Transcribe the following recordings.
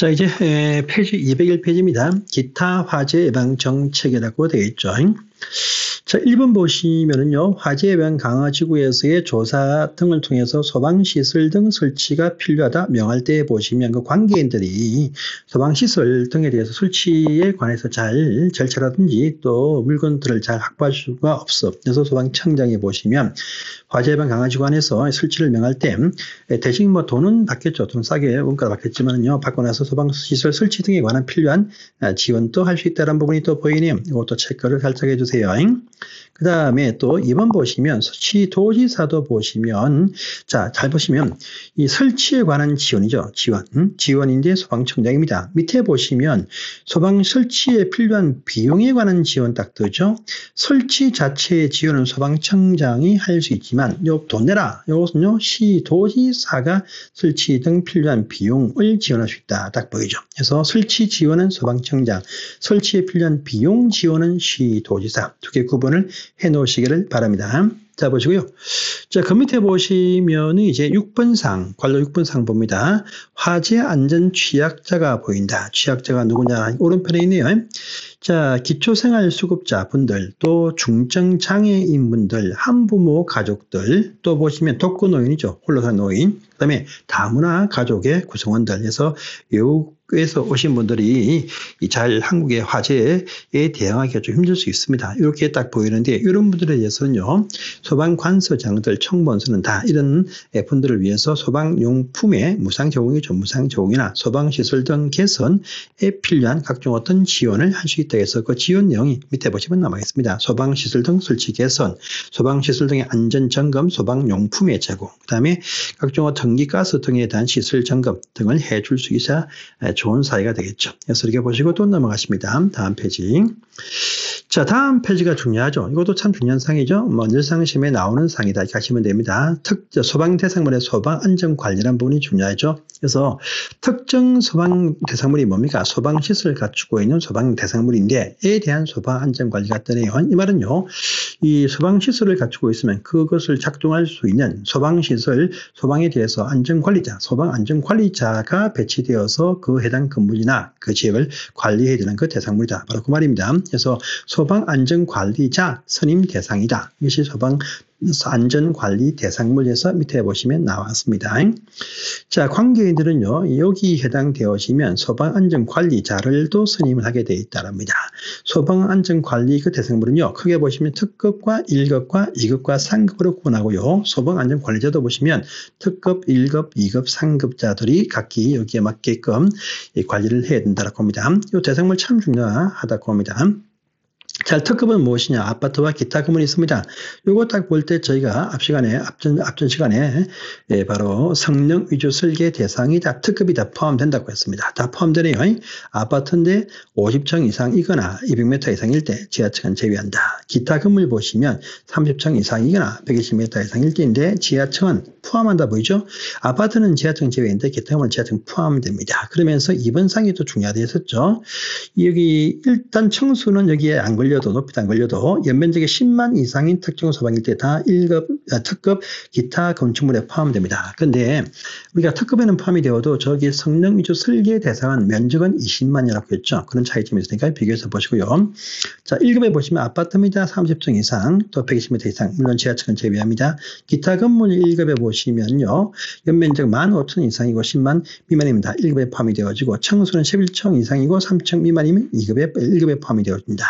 자, 이제 페이지 201페이지입니다. 기타 화재 예방 정책이라고 되어 있죠. 자, 1번 보시면은요, 화재 예방 강화 지구에서의 조사 등을 통해서 소방시설 등 설치가 필요하다 명할 때 보시면 그 관계인들이 소방시설 등에 대해서 설치에 관해서 잘 절차라든지 또 물건들을 잘 확보할 수가 없어. 그래서 소방청장에 보시면 화재 예방 강화 지구 안에서 설치를 명할 때 대신 뭐 돈은 받겠죠. 돈 싸게 원가를 받겠지만요, 받고 나서 소방시설 설치 등에 관한 필요한 지원도 할 수 있다는 부분이 또 보이네요. 이것도 체크를 살짝 해주세요. 그 다음에 또 2번 보시면 시도지사도 보시면 자, 잘 보시면 이 설치에 관한 지원이죠. 지원인데 소방청장입니다. 밑에 보시면 소방 설치에 필요한 비용에 관한 지원 딱 뜨죠. 설치 자체의 지원은 소방청장이 할 수 있지만 요 돈 내라. 요것은요 시도지사가 설치 등 필요한 비용을 지원할 수 있다. 딱 보이죠. 그래서 설치 지원은 소방청장, 설치에 필요한 비용 지원은 시도지사. 두 개 구분을 해 놓으시기를 바랍니다. 자, 보시고요. 자, 그 밑에 보시면 이제 6번상, 관로 6번상 봅니다. 화재 안전 취약자가 보인다. 취약자가 누구냐? 오른편에 있네요. 자, 기초생활수급자 분들, 또 중증장애인 분들, 한부모 가족들, 또 보시면 독거노인이죠. 홀로 산 노인. 그 다음에 다문화 가족의 구성원들. 그래서 외국에서 오신 분들이 잘 한국의 화재에 대응하기가 좀 힘들 수 있습니다. 이렇게 딱 보이는데 이런 분들에 대해서는요. 소방관서장들, 청본서는 다 이런 분들을 위해서 소방용품의 무상 제공이죠. 무상 제공이나 소방시설 등 개선에 필요한 각종 어떤 지원을 할 수 있다 해서 그 지원 내용이 밑에 보시면 남아 있습니다. 소방시설 등 설치 개선, 소방시설 등의 안전점검, 소방용품의 제공, 그 다음에 각종 전기, 가스 등에 대한 시설 점검 등을 해줄 수 있어야 좋은 사회가 되겠죠. 그래서 이렇게 보시고 또 넘어가십니다. 다음 페이지. 자, 다음 페이지가 중요하죠. 이것도 참 중요한 상이죠. 뭐 늘상 시험에 나오는 상이다 이렇게 하시면 됩니다. 소방 대상물의 소방 안전 관리라는 부분이 중요하죠. 그래서 특정 소방 대상물이 뭡니까? 소방 시설을 갖추고 있는 소방 대상물인데 에 대한 소방 안전 관리가 뜨네요. 이 말은요, 이 소방 시설을 갖추고 있으면 그것을 작동할 수 있는 소방 시설, 소방에 대해서 안전 관리자, 소방 안전 관리자가 배치되어서 그 해당 건물이나 그 지역을 관리해야 되는 그 대상물이다. 바로 그 말입니다. 그래서 소방 안전 관리자 선임 대상이다. 이것이 소방 안전관리 대상물에서 밑에 보시면 나왔습니다. 자, 관계인들은요, 여기 해당되어지면 소방안전관리자를 또 선임을 하게 되어 있다랍니다. 소방안전관리 그 대상물은요, 크게 보시면 특급과 1급과 2급과 3급으로 구분하고요. 소방안전관리자도 보시면 특급, 1급, 2급, 3급자들이 각기 여기에 맞게끔 관리를 해야 된다고 합니다. 이 대상물 참 중요하다고 합니다. 자, 특급은 무엇이냐? 아파트와 기타 건물이 있습니다. 요거 딱 볼 때 저희가 앞전 시간에 바로 성능 위주 설계 대상이다. 특급이 다 포함된다고 했습니다. 다 포함되네요. 아파트인데 50층 이상이거나 200m 이상일 때 지하층은 제외한다. 기타 건물 보시면 30층 이상이거나 120m 이상일 때인데 지하층은 포함한다 보이죠? 아파트는 지하층 제외인데 기타 건물은 지하층 포함됩니다. 그러면서 이번 상이 또 중요하다 했었죠. 여기 일단 층수는 여기에 안 걸려도 높이도 안 걸려도 연면적이 10만 이상인 특정 소방일 때 다 1급, 특급 기타 건축물에 포함됩니다. 그런데 우리가 특급에는 포함이 되어도 저기 성능 위주 설계 대상은 면적은 20만이라고 했죠. 그런 차이점이 있으니까 비교해서 보시고요. 자, 1급에 보시면 아파트입니다. 30층 이상, 또 120m 이상, 물론 지하층은 제외합니다. 기타 건물 1급에 보시면요, 연면적 15,000 이상이고 10만 미만입니다. 1급에 포함이 되어지고 층수는 11층 이상이고 3층 미만이면 1급에 포함이 되어집니다.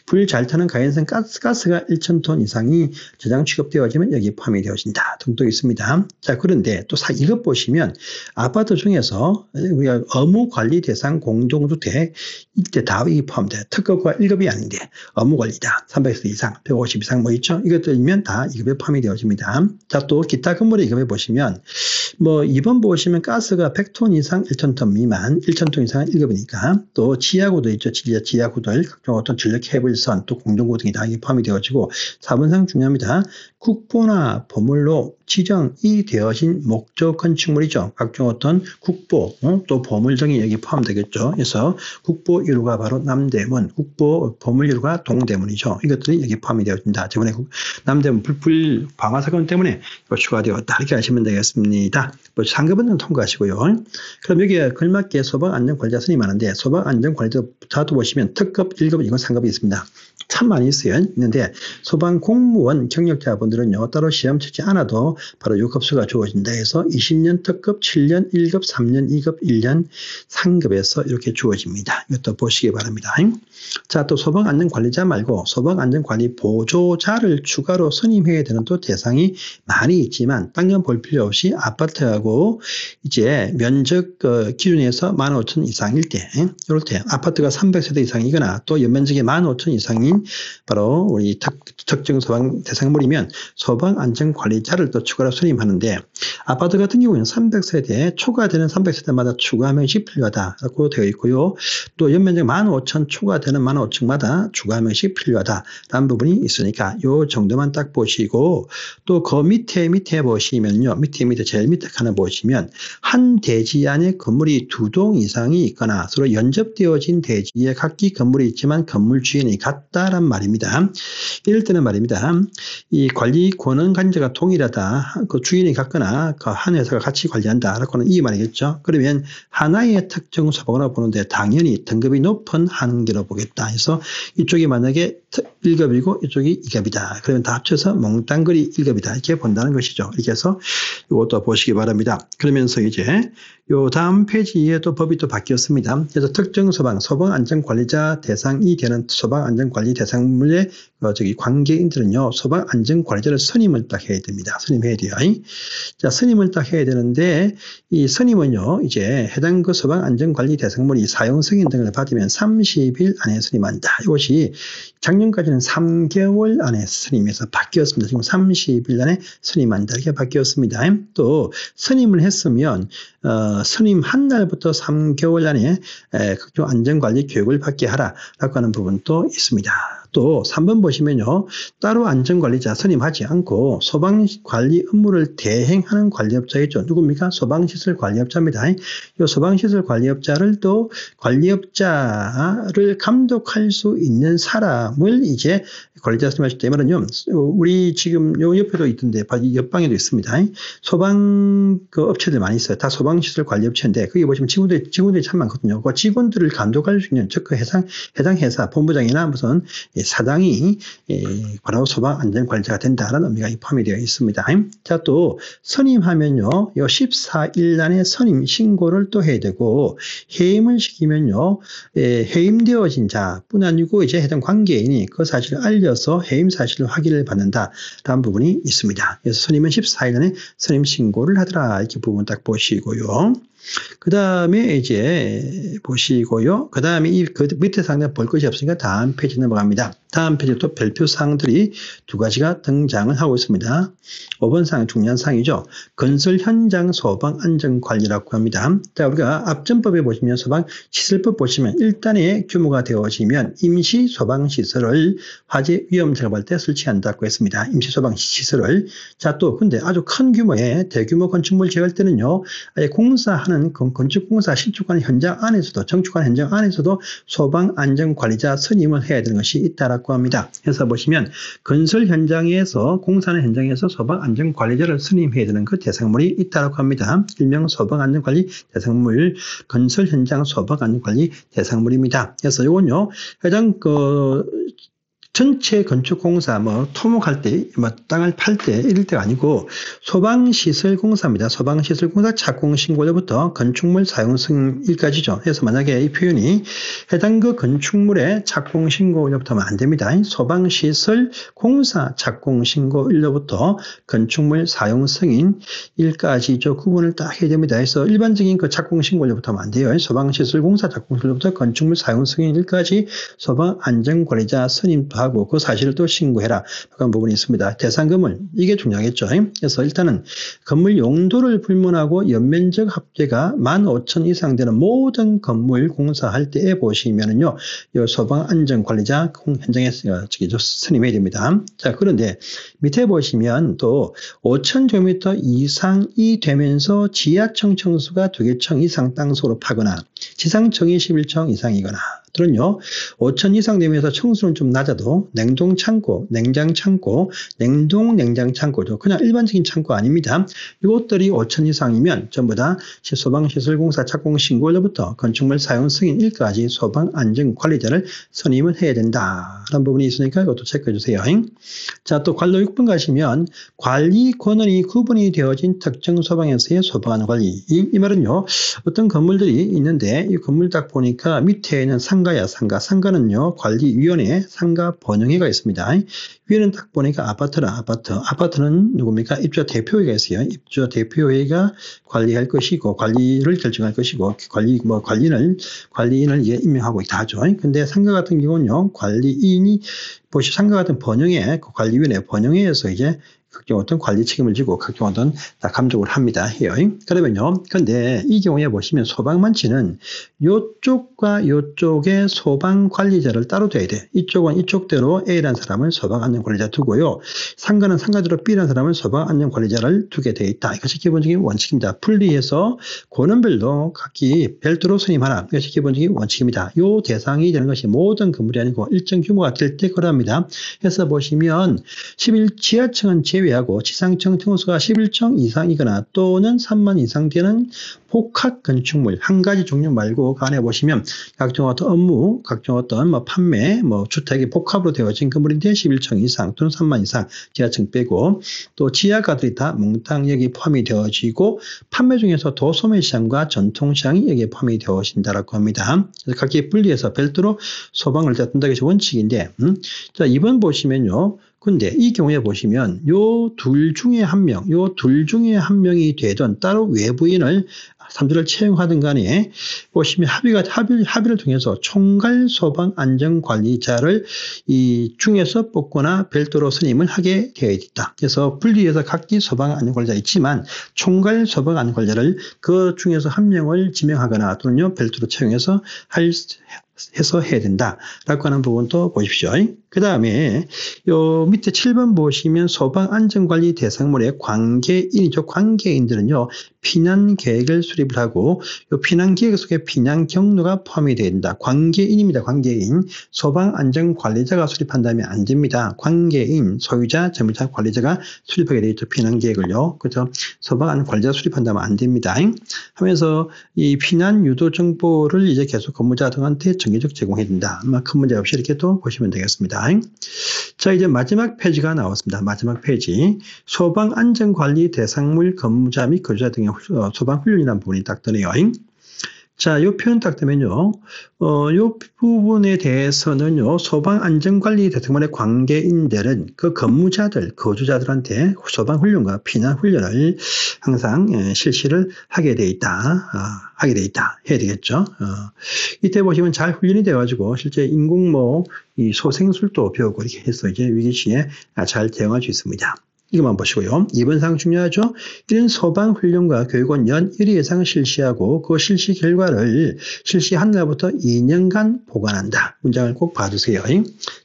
불 잘 타는 가연성 가스가 1,000톤 이상이 저장 취급되어지면 여기 포함이 되어진다 등도 있습니다. 자, 그런데 또 이것 보시면 아파트 중에서 우리가 업무관리 대상 공동주택 이때 다 포함돼요. 특급과 1급이 아닌데 업무관리다. 300세 이상, 150 이상 뭐 있죠. 이것들이면 다 2급에 포함이 되어집니다. 자, 또 기타 건물의 2급에 보시면 뭐 2번 보시면 가스가 100톤 이상 1,000톤 미만, 1,000톤 이상은 1급이니까 또 지하구도 있죠. 지하구들, 각종 어떤 전력 케이블선, 또 공동구 등이 다 포함이 되어지고 4번상 중요합니다. 국보나 보물로 지정이 되어진 목적 건축물이죠. 각종 어떤 국보, 또 보물 등이 여기 포함되겠죠. 그래서 국보 1호가 바로 남대문, 국보 보물 1호가 동대문이죠. 이것들이 여기 포함이 되어진다. 저번에 남대문 불 방화 사건 때문에 추가되었다. 이렇게 하시면 되겠습니다. 상급은 통과하시고요. 그럼 여기에 걸맞게 소방안전관리자 선임하는데 소방안전관리자도 보시면 특급, 1급, 이건 상급이 있습니다. 참 많이 있는데 소방 공무원 경력자분들은요 따로 시험 치지 않아도 바로 요 급수가 주어진다 해서 20년 특급, 7년 1급, 3년 2급, 1년 상급에서 이렇게 주어집니다. 이것도 보시기 바랍니다. 자, 또 소방안전관리자 말고 소방안전관리 보조자를 추가로 선임해야 되는 또 대상이 많이 있지만 당연 볼 필요 없이 아파트하고 이제 면적 기준에서 15,000 이상일 때, 이럴 때 아파트가 300세대 이상이거나 또 연면적이 15,000 이상인 바로 우리 특정 소방 대상물이면 소방안전관리자를 또 추가로 선임하는데 아파트 같은 경우는 300세대 초과되는 300세대마다 추가 명시 필요하다라고 되어 있고요. 또 연면적 15,000 초과되는 15,000마다 추가 명시 필요하다라는 부분이 있으니까 요 정도만 딱 보시고 또 그 밑에 보시면요. 밑에 제일 밑에 하나 보시면 한 대지 안에 건물이 2동 이상이 있거나 서로 연접되어진 대지에 각기 건물이 있지만 건물 주인이 같다란 말입니다. 이럴 때는 말입니다. 이 관리 권한 관계가 동일하다. 그 주인이 같거나 그 한 회사가 같이 관리한다라고 하는 이 말이겠죠. 그러면 하나의 특정 소방으로 보는데 당연히 등급이 높은 한계로 보겠다 해서 이쪽이 만약에 1급이고 이쪽이 2급이다. 그러면 다 합쳐서 몽땅거리 1급이다. 이렇게 본다는 것이죠. 이렇게 해서 이것도 보시기 바랍니다. 그러면서 이제 요 다음 페이지에 또 법이 또 바뀌었습니다. 그래서 특정 소방안전관리자 대상이 되는 소방안전관리 대상물의 관계인들은요, 소방안전관리자를 선임을 딱 해야 됩니다. 선임해야 돼요. 자, 선임을 딱 해야 되는데, 이 선임은요, 이제 해당 그 소방안전관리 대상물이 사용 승인 등을 받으면 30일 안에 선임한다. 이것이 작년까지는 3개월 안에 선임해서 바뀌었습니다. 지금 30일 안에 선임한다. 이렇게 바뀌었습니다. 또 선임을 했으면 선임 한 날부터 3개월 안에 각종 안전관리 교육을 받게 하라라고 하는 부분도 있습니다. 또 3번 보시면요. 따로 안전관리자 선임하지 않고 소방관리 업무를 대행하는 관리업자이죠. 누굽니까? 소방시설관리업자입니다. 이 소방시설관리업자를 또 관리업자를 감독할 수 있는 사람을 이제 관리자 선임하실 때 말은요. 우리 지금 요 옆에도 있던데 옆방에도 있습니다. 소방 그 업체들 많이 있어요. 다 소방시설관리업체인데 거기 보시면 직원들이 참 많거든요. 그 직원들을 감독할 수 있는 즉 그 해당 회사 본부장이나 무슨 사장이 바로 소방안전관리자가 된다는 의미가 포함이 되어 있습니다. 자, 또 선임하면요, 요 14일 안에 선임 신고를 또 해야 되고 해임을 시키면요, 해임되어진 자뿐 아니고 이제 해당 관계인이 그 사실을 알려서 해임 사실을 확인을 받는다라는 부분이 있습니다. 그래서 선임은 14일 안에 선임 신고를 하더라 이렇게 부분 딱 보시고요. 그 다음에 이제 보시고요. 그 다음에 그 밑에 상당 볼 것이 없으니까 다음 페이지 넘어갑니다. 다음 페이지 또 별표 사항들이 두 가지가 등장을 하고 있습니다. 5번 사항 중요한 사항이죠. 건설 현장 소방 안전 관리라고 합니다. 자, 우리가 앞전법에 보시면 소방시설법 보시면 1단의 규모가 되어지면 임시 소방시설을 화재 위험 작업할 때 설치한다고 했습니다. 임시 소방시설을. 자, 또 근데 아주 큰 규모의 대규모 건축물 지을 때는요. 공사하는 건축공사 신축하는 현장 안에서도 정축하는 현장 안에서도 소방안전관리자 선임을 해야 되는 것이 있다라고 합니다. 그래서 보시면 건설 현장에서 공사하는 현장에서 소방안전관리자를 선임해야 되는 그 대상물이 있다라고 합니다. 일명 소방안전관리 대상물 건설 현장 소방안전관리 대상물입니다. 그래서 이건요 해당 전체 건축공사, 토목할 때, 땅을 팔 때, 이럴 때가 아니고, 소방시설공사입니다. 소방시설공사 착공신고일부터 건축물 사용승일까지죠. 그래서 만약에 이 표현이 해당 그 건축물의 착공신고일부터 하면 안 됩니다. 소방시설공사 착공신고일로부터 건축물 사용승인일까지죠. 구분을 딱 해야 됩니다. 그래서 일반적인 그 착공신고일부터 하면 안 돼요. 소방시설공사 착공신고일부터 건축물 사용승인일까지 소방안전관리자 선임도 보고하고 그 사실을 또 신고해라. 그런 부분이 있습니다. 대상 건물, 이게 중요하겠죠. 그래서 일단은 건물 용도를 불문하고 연면적 합계가 15,000 이상 되는 모든 건물 공사할 때에 보시면은요, 이 소방안전관리자 현장에 선임해야 됩니다. 자, 그런데 밑에 보시면 또 5,000제곱미터 이상이 되면서 지하청 청수가 2개청 이상 땅속으로 파거나 지상청이 11청 이상이거나 들은요, 5,000 이상 되면서 청수는 좀 낮아도 냉동창고, 냉장창고, 냉장창고죠. 그냥 일반적인 창고 아닙니다. 이것들이 5,000 이상이면 전부 다 소방시설공사 착공신고일로부터 건축물 사용 승인일까지 소방안전관리자를 선임을 해야 된다라는 부분이 있으니까 이것도 체크해 주세요. 자, 또 관로 6번 가시면 관리 권한이 구분이 되어진 특정 소방에서의 소방관리. 이 말은요, 어떤 건물들이 있는데 이 건물 딱 보니까 밑에는 상가야, 상가. 상가는요, 관리위원회, 상가 번영회가 있습니다. 위에는 딱 보니까 아파트라, 아파트. 아파트는 누굽니까? 입주자 대표회가 있어요. 입주자 대표회가 관리할 것이고, 관리를 결정할 것이고, 관리인을 임명하고 있다 하죠. 근데 상가 같은 경우는요, 관리인이, 상가 같은 번영회, 관리위원회, 번영회에서 이제 각종 어떤 관리 책임을 지고 각종 어떤 감독을 합니다. 해요. 그러면요. 근데 이 경우에 보시면 소방만치는 이쪽과 이쪽에 소방관리자를 따로 둬야 돼. 이쪽은 이쪽대로 A라는 사람을 소방안전관리자 두고요. 상가는 상가대로 B라는 사람을 소방안전관리자를 두게 돼 있다. 이것이 기본적인 원칙입니다. 분리해서 권한별로 각기 별도로 선임하라. 이것이 기본적인 원칙입니다. 이 대상이 되는 것이 모든 건물이 아니고 일정 규모가 될 때 그럽니다. 그래서 보시면 지하층은 제외하고 지상층 청수가 11층 이상이거나 또는 3만 이상 되는 복합 건축물 한 가지 종류 말고 그 안에 보시면 각종 어떤 업무, 각종 어떤 판매, 주택이 복합으로 되어진 건물인데 11층 이상 또는 3만 이상 지하층 빼고 또 지하가들이 다 몽땅 여기 포함이 되어지고 판매 중에서 도소매 시장과 전통시장이 여기에 포함이 되어진다라고 합니다. 그래서 각기 분리해서 별도로 소방을 둔다는 것이 원칙인데 자, 2번 보시면요. 근데 이 경우에 보시면 요 둘 중에 한 명이 되던 따로 외부인을 3주를 채용하든 간에 보시면 합의를 통해서 총괄 소방안전관리자를 이 중에서 뽑거나 별도로 선임을 하게 되어 있다. 그래서 분리해서 각기 소방안전관리자 있지만 총괄 소방안전관리자를 그 중에서 한 명을 지명하거나 또는요 별도로 채용해서 해서 해야 된다라고 하는 부분도 보십시오. 그 다음에 요 밑에 7번 보시면 소방안전관리 대상물의 관계인이죠. 관계인들은요 피난 계획을 수립을 하고 요 피난 계획 속에 피난 경로가 포함이 되어야 된다. 관계인입니다. 관계인. 소방안전관리자가 수립한다면 안 됩니다. 관계인, 소유자, 점유자, 관리자가 수립하게 되어 있죠. 피난 계획을요. 그래서 소방안전관리자가 수립한다면 안 됩니다. 하면서 이 피난 유도 정보를 이제 계속 근무자 등한테 정기적 제공해야 된다. 큰 문제 없이 이렇게 또 보시면 되겠습니다. 자, 이제 마지막 페이지가 나왔습니다. 마지막 페이지. 소방안전관리 대상물 근무자 및 거주자 등의 소방훈련이라는 부분이 딱 뜨네요. 자, 요 표현 딱 되면요. 요 부분에 대해서는요, 소방안전관리 대상물의 관계인들은 그 근무자들, 거주자들한테 소방훈련과 피난훈련을 항상 실시를 하게 돼 있다. 해야 되겠죠. 이때 보시면 잘 훈련이 돼가지고 실제 인공모, 이 소생술도 배우고 이렇게 해서 이제 위기 시에 잘 대응할 수 있습니다. 이것만 보시고요. 2번 사항 중요하죠. 이런 소방훈련과 교육은 연 1회 이상 실시하고 그 실시 결과를 실시한 날부터 2년간 보관한다. 문장을 꼭 봐주세요.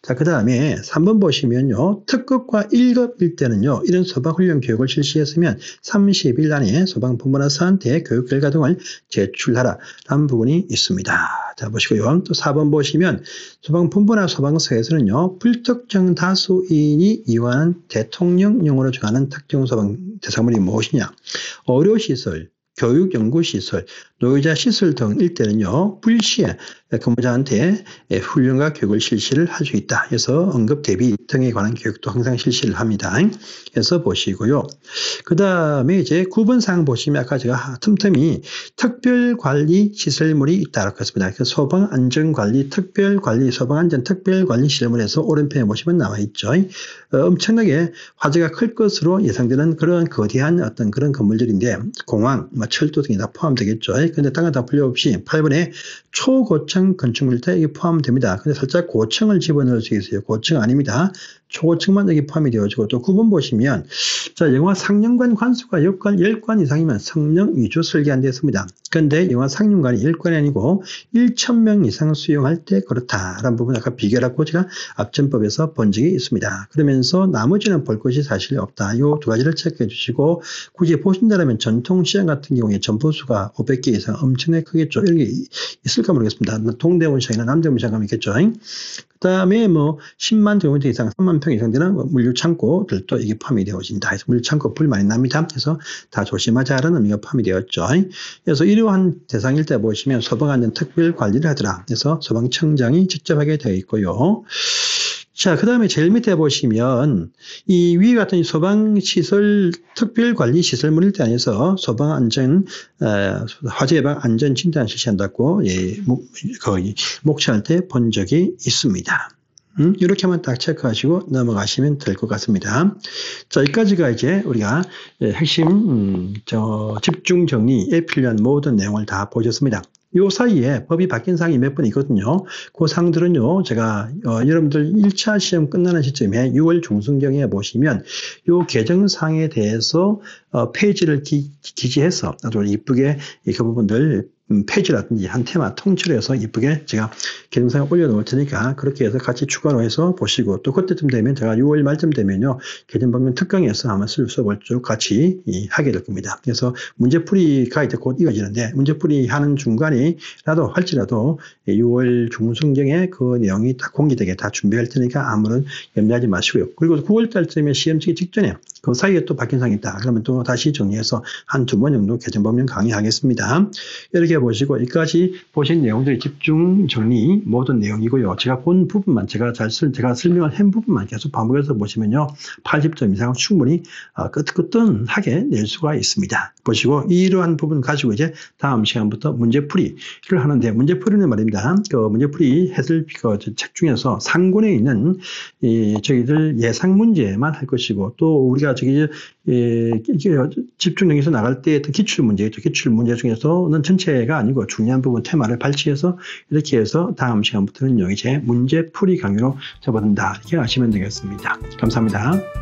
자, 그 다음에 3번 보시면요. 특급과 1급일 때는요. 이런 소방훈련 교육을 실시했으면 30일 안에 소방본부나서한테 교육 결과 등을 제출하라. 라는 부분이 있습니다. 자, 보시고요. 또 4번 보시면 소방본부나 소방서에서는요. 불특정 다수인이 이용하는 대통령령으로 정하는 특정 소방 대상물이 무엇이냐. 의료시설, 교육연구시설, 노유자시설 등일 때는요. 불시에 근무자한테 훈련과 교육을 실시를 할 수 있다. 그래서 응급 대비 등에 관한 교육도 항상 실시를 합니다. 그래서 보시고요. 그 다음에 이제 9번 사항 보시면 아까 제가 틈틈이 특별관리 시설물이 있다고 했습니다. 그래서 소방안전관리 특별관리, 소방안전 특별관리 시설물에서 오른편에 보시면 나와 있죠. 엄청나게 화재가 클 것으로 예상되는 그런 거대한 어떤 그런 건물들인데 공항, 철도 등이 다 포함되겠죠. 그런데 땅을 다 풀려 없이 8번에 초고층 고층 건축물에 이게 포함됩니다. 근데 살짝 고층을 집어넣을 수 있어요. 고층 아닙니다. 초고층만 여기 포함이 되어지고 또 9번 보시면 자, 영화 상영관 관수가 역관 10관 이상이면 성령 위주 설계한 데 있습니다. 그런데 영화 상영관이 10관이 아니고 1,000명 이상 수용할 때 그렇다라는 부분 아까 비교하고 제가 앞전법에서 본 적이 있습니다. 그러면서 나머지는 볼 것이 사실 없다. 이 두 가지를 체크해 주시고 굳이 보신다면 전통시장 같은 경우에 점포수가 500개 이상 엄청나게 크겠죠. 이런 게 있을까 모르겠습니다. 동대문 시장이나 남대문 시장 가면 있겠죠. 그 다음에 뭐 10만 제곱미터 이상, 3만 평 이상 되는 물류창고들도 이게 포함이 되어진다. 그래서 물류창고 불 많이 납니다. 그래서 다 조심하자라는 의미가 포함이 되었죠. 그래서 이러한 대상일 때 보시면 소방안전 특별 관리를 하더라. 그래서 소방청장이 직접 하게 되어 있고요. 자, 그 다음에 제일 밑에 보시면 이 위 같은 소방시설 특별관리시설물일 때 안에서 소방안전, 화재 예방 안전 진단 실시한다고 거의 목차할 때 본 적이 있습니다. 이렇게만 딱 체크하시고 넘어가시면 될 것 같습니다. 자, 여기까지가 이제 우리가 핵심 집중 정리에 필요한 모든 내용을 다 보셨습니다. 요 사이에 법이 바뀐 사항이 몇 번 있거든요. 그 사항들은요, 제가, 여러분들 1차 시험 끝나는 시점에 6월 중순경에 보시면 요 개정사항에 대해서, 페이지를 기재해서 아주 이쁘게 그 부분들 페이지라든지 한 테마 통째로 해서 이쁘게 제가 개정사항 올려놓을 테니까 그렇게 해서 같이 추가로 해서 보시고 또 그때쯤 되면 제가 6월 말쯤 되면요 개정방면 특강에서 아마 수업을 쭉 같이 하게 될 겁니다. 그래서 문제풀이가 이제 곧 이어지는데 문제풀이 하는 중간이라도 할지라도 6월 중순경에 그 내용이 다 공개되게 다 준비할 테니까 아무런 염려하지 마시고요. 그리고 9월 달쯤에 시험 치기 직전에 그 사이에 또 바뀐 사항이 있다. 그러면 또 다시 정리해서 한 두 번 정도 개정방면 강의하겠습니다. 이렇게 보시고 여기까지 보신 내용들이 집중 정리 모든 내용이고요. 제가 본 부분만 제가 설명을 한 부분만 계속 반복해서 보시면요. 80점 이상은 충분히 끄떡끄떡하게 낼 수가 있습니다. 보시고 이러한 부분 가지고 이제 다음 시간부터 문제풀이를 하는데 문제풀이는 말입니다. 그 문제풀이 했을 책 중에서 상권에 있는 저희들 예상 문제만 할 것이고 또 우리가 집중력에서 나갈 때 기출 문제 있죠. 기출 문제 중에서는 전체가 아니고 중요한 부분 테마를 발췌해서 이렇게 해서 다음 시간부터는 이제 문제풀이 강의로 접어든다. 이렇게 아시면 되겠습니다. 감사합니다.